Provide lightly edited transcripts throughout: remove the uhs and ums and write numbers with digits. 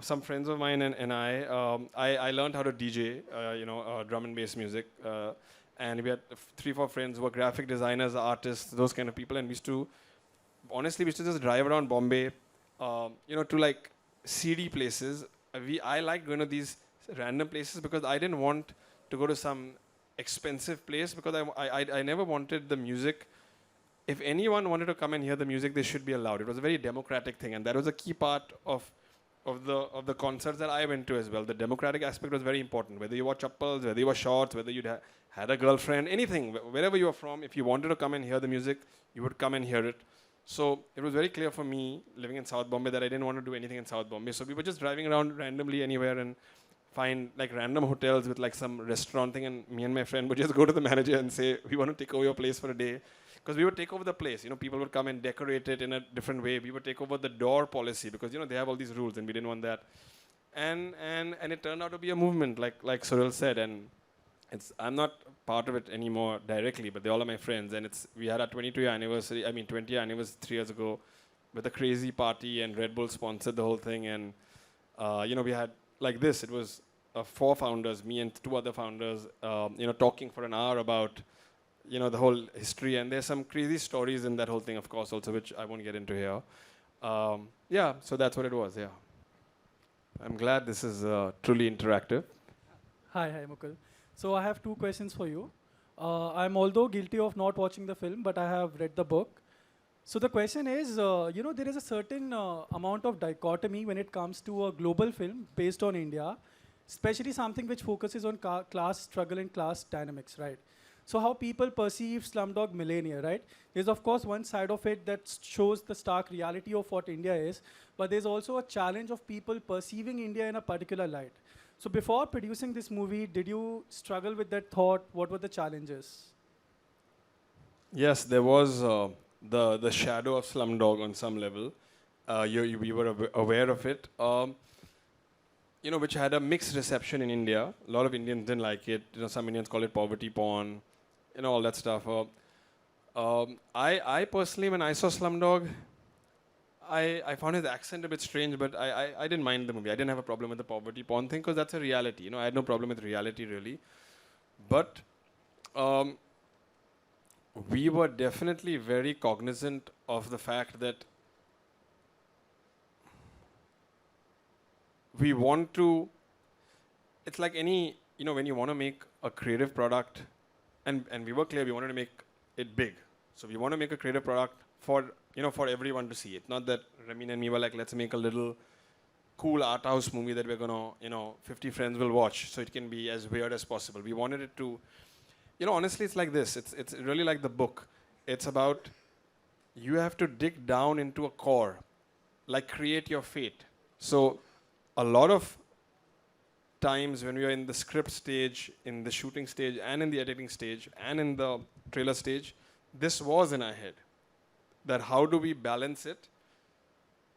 some friends of mine and I learned how to DJ, drum and bass music. And we had three, four friends who were graphic designers, artists, those kind of people. And we used to just drive around Bombay, to like seedy places. I liked going to these random places because I didn't want to go to some expensive place because I never wanted the music. If anyone wanted to come and hear the music, they should be allowed. It was a very democratic thing, and that was a key part of the concerts that I went to as well. The democratic aspect was very important. Whether you wore chappals, whether you were shorts, whether you had a girlfriend, anything, wherever you were from, if you wanted to come and hear the music, you would come and hear it. So it was very clear for me, living in South Bombay, that I didn't want to do anything in South Bombay. So we were just driving around randomly anywhere and find like random hotels with like some restaurant thing, and me and my friend would just go to the manager and say, we want to take over your place for a day. Because we would take over the place. People would come and decorate it in a different way. We would take over the door policy because they have all these rules and we didn't want that. And it turned out to be a movement, like Suril said, and I'm not part of it anymore directly, but they all are my friends. And we had our 20-year anniversary anniversary 3 years ago with a crazy party, and Red Bull sponsored the whole thing. And we had like this. It was 4 founders, me and 2 other founders, talking for an hour about the whole history, and there's some crazy stories in that whole thing, of course, also, which I won't get into here. So that's what it was, yeah. I'm glad this is truly interactive. Hi, Mukul. So I have 2 questions for you. I'm although guilty of not watching the film, but I have read the book. So the question is, there is a certain amount of dichotomy when it comes to a global film based on India, especially something which focuses on class struggle and class dynamics, right? So how people perceive Slumdog Millionaire, right? There's of course one side of it that shows the stark reality of what India is, but there's also a challenge of people perceiving India in a particular light. So before producing this movie, did you struggle with that thought? What were the challenges? Yes, there was the shadow of Slumdog on some level. We were aware of it, which had a mixed reception in India. A lot of Indians didn't like it. Some Indians call it poverty porn, all that stuff. I personally, when I saw Slumdog, I found his accent a bit strange, but I didn't mind the movie. I didn't have a problem with the poverty porn thing because that's a reality. I had no problem with reality really. But we were definitely very cognizant of the fact that we want to, it's like any, when you want to make a creative product, and we were clear we wanted to make it big. So we want to make a creative product for everyone to see it. Not that Ramin and me were like, let's make a little cool art house movie that we're going to, 50 friends will watch, so it can be as weird as possible. We wanted it to, honestly, it's like this. It's really like the book. It's about, you have to dig down into a core, like create your fate. So a lot of times when we are in the script stage, in the shooting stage, and in the editing stage, and in the trailer stage, this was in our head. That how do we balance it?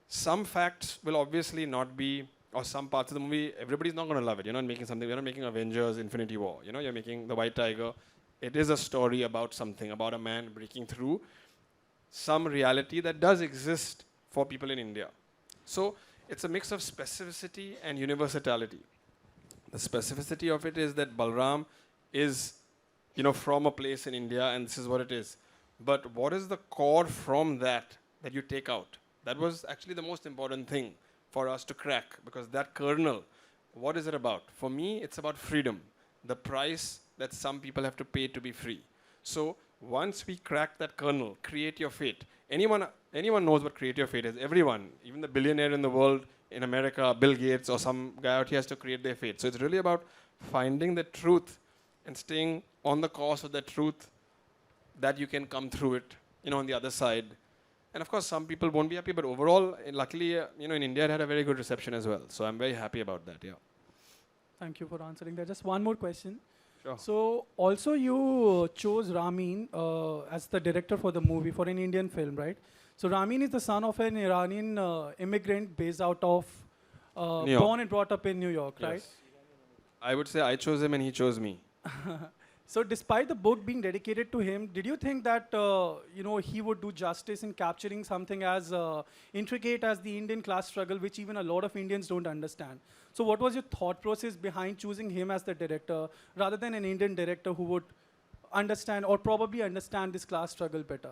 Some facts will obviously not be, or some parts of the movie, everybody's not going to love it. You're not making something, you're not making Avengers Infinity War. You're making The White Tiger. It is a story about something, about a man breaking through some reality that does exist for people in India. So it's a mix of specificity and universality. The specificity of it is that Balram is, from a place in India, and this is what it is. But what is the core from that you take out? That was actually the most important thing for us to crack, because that kernel, what is it about? For me, it's about freedom, the price that some people have to pay to be free. So once we crack that kernel, create your fate. Anyone knows what create your fate is. Everyone, even the billionaire in the world, in America, Bill Gates or some guy out here has to create their fate. So it's really about finding the truth and staying on the course of that truth, that you can come through it, on the other side. And of course, some people won't be happy, but overall, luckily, in India, it had a very good reception as well. So I'm very happy about that, yeah. Thank you for answering that. Just one more question. Sure. So also you chose Ramin as the director for the movie, for an Indian film, right? So Ramin is the son of an Iranian immigrant based out of, born and brought up in New York, Yes. right? I would say I chose him and he chose me. So despite the book being dedicated to him, did you think that he would do justice in capturing something as intricate as the Indian class struggle, which even a lot of Indians don't understand? So what was your thought process behind choosing him as the director rather than an Indian director who would understand or probably understand this class struggle better?